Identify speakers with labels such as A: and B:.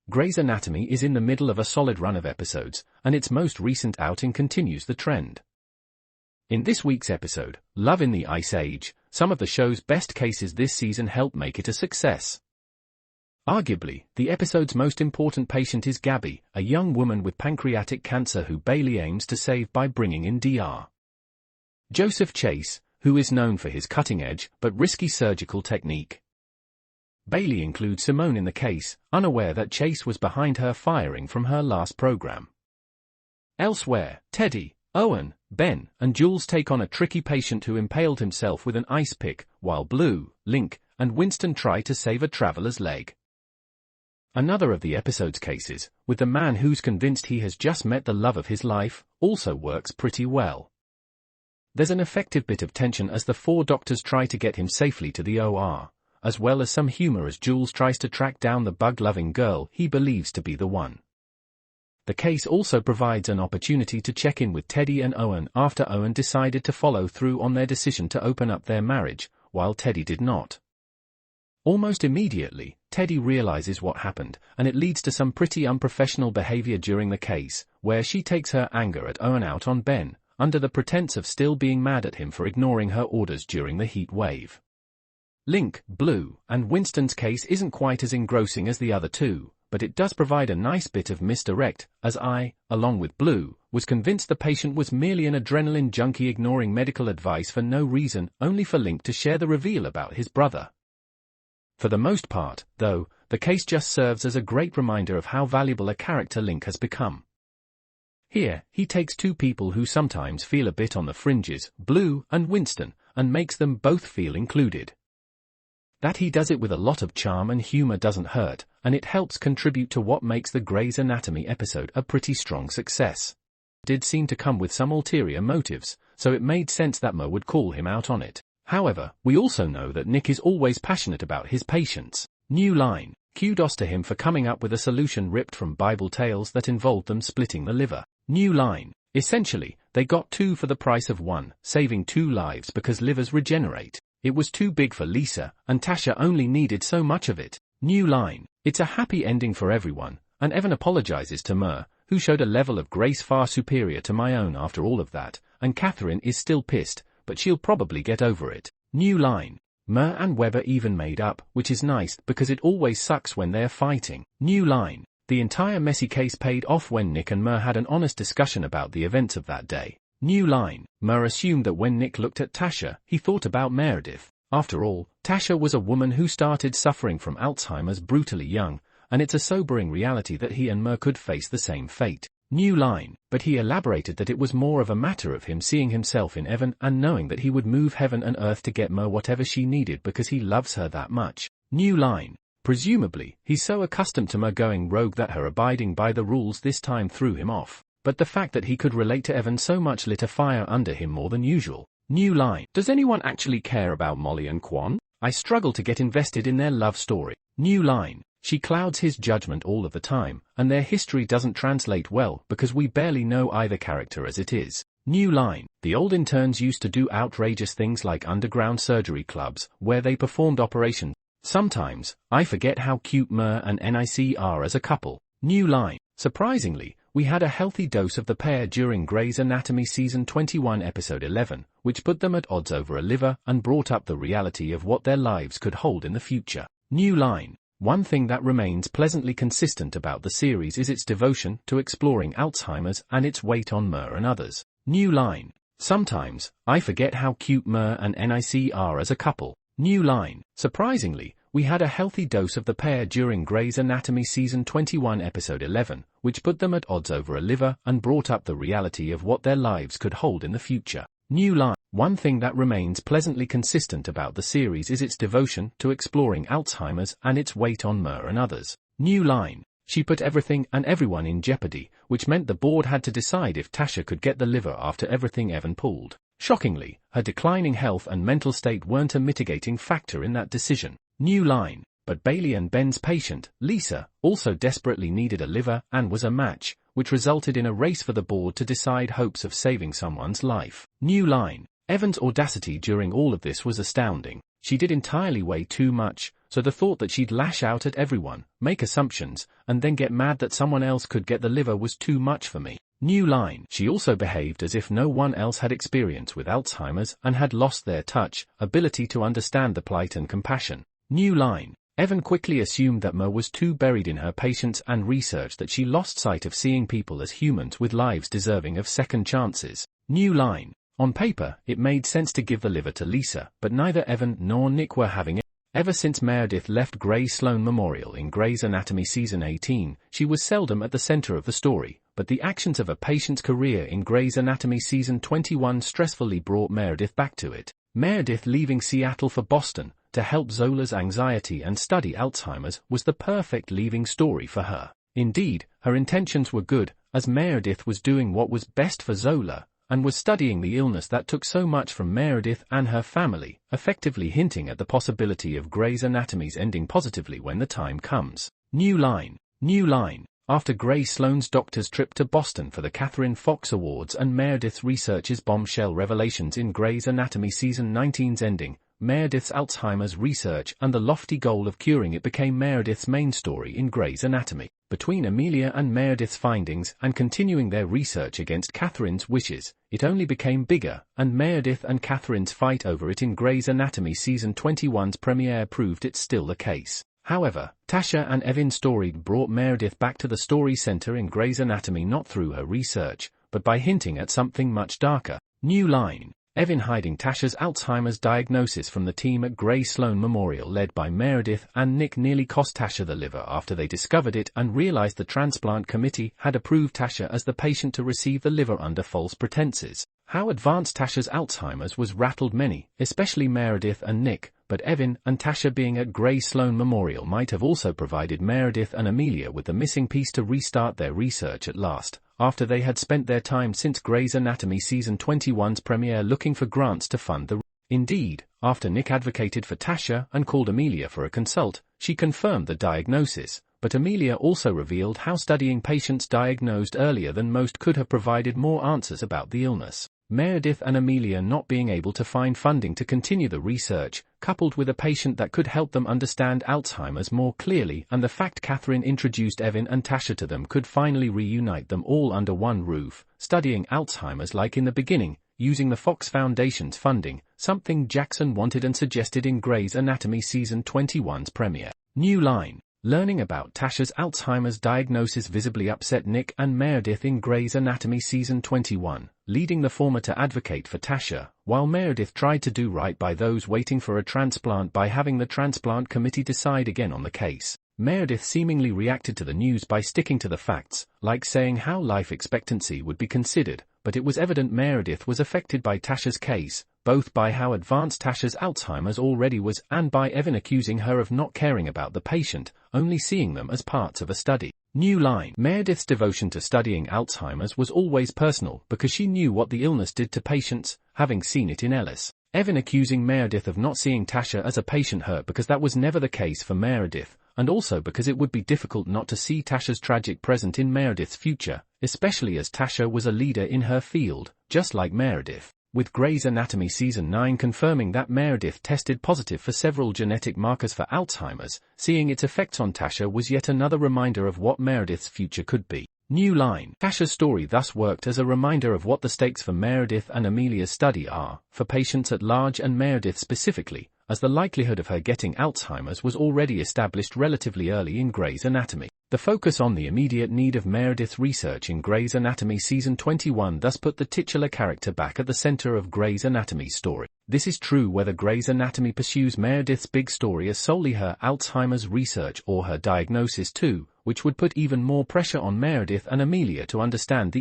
A: Grey's Anatomy is in the middle of a solid run of episodes, and its most recent outing continues the trend. In this week's episode, Love in the Ice Age, some of the show's best cases this season help make it a success. Arguably, the episode's most important patient is Gaby, a young woman with pancreatic cancer who Bailey aims to save by bringing in Dr. Joseph Chase, who is known for his cutting-edge but risky surgical technique. Bailey includes Simone in the case, unaware that Chase was behind her firing from her last program. Elsewhere, Teddy, Owen, Ben, and Jules take on a tricky patient who impaled himself with an ice pick, while Blue, Linc, and Winston try to save a traveler's leg. Another of the episode's cases, with the man who's convinced he has just met the love of his life, also works pretty well. There's an effective bit of tension as the four doctors try to get him safely to the OR, as well as some humor as Jules tries to track down the bug-loving girl he believes to be the one. The case also provides an opportunity to check in with Teddy and Owen after Owen decided to follow through on their decision to open up their marriage, while Teddy did not. Almost immediately, Teddy realizes what happened, and it leads to some pretty unprofessional behavior during the case, where she takes her anger at Owen out on Ben, under the pretense of still being mad at him for ignoring her orders during the heat wave. Linc, Blue, and Winston's case isn't quite as engrossing as the other two, but it does provide a nice bit of misdirect, as I, along with Blue, was convinced the patient was merely an adrenaline junkie ignoring medical advice for no reason, only for Linc to share the reveal about his brother. For the most part, though, the case just serves as a great reminder of how valuable a character Linc has become. Here, he takes two people who sometimes feel a bit on the fringes, Blue and Winston, and makes them both feel included. That he does it with a lot of charm and humor doesn't hurt, and it helps contribute to what makes the Grey's Anatomy episode a pretty strong success. It did seem to come with some ulterior motives, so it made sense that Mo would call him out on it. However, we also know that Nick is always passionate about his patients. New line, kudos to him for coming up with a solution ripped from Bible tales that involved them splitting the liver. New line, essentially, they got two for the price of one, saving 2 lives because livers regenerate. It was too big for Lisa, and Tasha only needed so much of it. New line, it's a happy ending for everyone, and Evan apologizes to Mer, who showed a level of grace far superior to my own after all of that, and Catherine is still pissed, but she'll probably get over it. New line, Mer and Webber even made up, which is nice because it always sucks when they're fighting. New line, the entire messy case paid off when Nick and Mer had an honest discussion about the events of that day. New line, Mer assumed that when Nick looked at Tasha, he thought about Meredith. After all, Tasha was a woman who started suffering from Alzheimer's brutally young, and it's a sobering reality that he and Mer could face the same fate. New line, but he elaborated that it was more of a matter of him seeing himself in Evan and knowing that he would move heaven and earth to get Mer whatever she needed because he loves her that much. New line, presumably, he's so accustomed to Mer going rogue that her abiding by the rules this time threw him off, but the fact that he could relate to Evan so much lit a fire under him more than usual. New line, does anyone actually care about Molly and Quan? I struggle to get invested in their love story. New line, she clouds his judgment all of the time, and their history doesn't translate well because we barely know either character as it is. New line, the old interns used to do outrageous things like underground surgery clubs, where they performed operations. Sometimes, I forget how cute Mer and Nic are as a couple. New line, surprisingly, we had a healthy dose of the pair during Grey's Anatomy Season 21 Episode 11, which put them at odds over a liver and brought up the reality of what their lives could hold in the future. New line, one thing that remains pleasantly consistent about the series is its devotion to exploring Alzheimer's and its weight on Mer and others. New line, sometimes, I forget how cute Mer and Nic are as a couple. New line, surprisingly, we had a healthy dose of the pair during Grey's Anatomy Season 21 Episode 11, which put them at odds over a liver and brought up the reality of what their lives could hold in the future. New line, one thing that remains pleasantly consistent about the series is its devotion to exploring Alzheimer's and its weight on Mer and others. New line, she put everything and everyone in jeopardy, which meant the board had to decide if Tasha could get the liver after everything Evan pulled. Shockingly, her declining health and mental state weren't a mitigating factor in that decision. New line, but Bailey and Ben's patient, Lisa, also desperately needed a liver and was a match, which resulted in a race for the board to decide hopes of saving someone's life. New line, Evan's audacity during all of this was astounding. She did entirely way too much, so the thought that she'd lash out at everyone, make assumptions, and then get mad that someone else could get the liver was too much for me. New line. She also behaved as if no one else had experience with Alzheimer's and had lost their touch, ability to understand the plight and compassion. New line. Evan quickly assumed that Mo was too buried in her patients and research that she lost sight of seeing people as humans with lives deserving of second chances. New line. On paper, it made sense to give the liver to Lisa, but neither Evan nor Nick were having it. Ever since Meredith left Grey Sloan Memorial in Grey's Anatomy Season 18, she was seldom at the center of the story, but the actions of a patient's career in Grey's Anatomy Season 21 stressfully brought Meredith back to it. Meredith leaving Seattle for Boston to help Zola's anxiety and study Alzheimer's was the perfect leaving story for her. Indeed, her intentions were good, as Meredith was doing what was best for Zola, and was studying the illness that took so much from Meredith and her family, effectively hinting at the possibility of Grey's Anatomy's ending positively when the time comes. New line. New line. After Grey Sloan's doctor's trip to Boston for the Catherine Fox Awards and Meredith's research's bombshell revelations in Grey's Anatomy Season 19's ending, Meredith's Alzheimer's research and the lofty goal of curing it became Meredith's main story in Grey's Anatomy. Between Amelia and Meredith's findings and continuing their research against Catherine's wishes, it only became bigger, and Meredith and Catherine's fight over it in Grey's Anatomy Season 21's premiere proved it's still the case. However, Tasha and Evan's story brought Meredith back to the story center in Grey's Anatomy not through her research, but by hinting at something much darker. New line. Evan hiding Tasha's Alzheimer's diagnosis from the team at Grey Sloan Memorial led by Meredith and Nick nearly cost Tasha the liver after they discovered it and realized the transplant committee had approved Tasha as the patient to receive the liver under false pretenses. How advanced Tasha's Alzheimer's was rattled many, especially Meredith and Nick, but Evan and Tasha being at Grey Sloan Memorial might have also provided Meredith and Amelia with the missing piece to restart their research at last, after they had spent their time since Grey's Anatomy Season 21's premiere looking for grants to fund the. Indeed, after Nick advocated for Tasha and called Amelia for a consult, she confirmed the diagnosis, but Amelia also revealed how studying patients diagnosed earlier than most could have provided more answers about the illness. Meredith and Amelia not being able to find funding to continue the research, coupled with a patient that could help them understand Alzheimer's more clearly, and the fact Catherine introduced Evan and Tasha to them could finally reunite them all under one roof, studying Alzheimer's like in the beginning, using the Fox Foundation's funding, something Jackson wanted and suggested in Grey's Anatomy Season 21's premiere. New line. Learning about Tasha's Alzheimer's diagnosis visibly upset Nick and Meredith in Grey's Anatomy Season 21, leading the former to advocate for Tasha, while Meredith tried to do right by those waiting for a transplant by having the transplant committee decide again on the case. Meredith seemingly reacted to the news by sticking to the facts, like saying how life expectancy would be considered, but it was evident Meredith was affected by Tasha's case, both by how advanced Tasha's Alzheimer's already was and by Evan accusing her of not caring about the patient, only seeing them as parts of a study. New line. Meredith's devotion to studying Alzheimer's was always personal because she knew what the illness did to patients, having seen it in Ellis. Evan accusing Meredith of not seeing Tasha as a patient hurt because that was never the case for Meredith, and also because it would be difficult not to see Tasha's tragic present in Meredith's future, especially as Tasha was a leader in her field, just like Meredith. With Grey's Anatomy Season 9 confirming that Meredith tested positive for several genetic markers for Alzheimer's, seeing its effects on Tasha was yet another reminder of what Meredith's future could be. New line. Tasha's story thus worked as a reminder of what the stakes for Meredith and Amelia's study are, for patients at large and Meredith specifically, as the likelihood of her getting Alzheimer's was already established relatively early in Grey's Anatomy. The focus on the immediate need of Meredith's research in Grey's Anatomy Season 21 thus put the titular character back at the center of Grey's Anatomy's story. This is true whether Grey's Anatomy pursues Meredith's big story as solely her Alzheimer's research or her diagnosis too, which would put even more pressure on Meredith and Amelia to understand the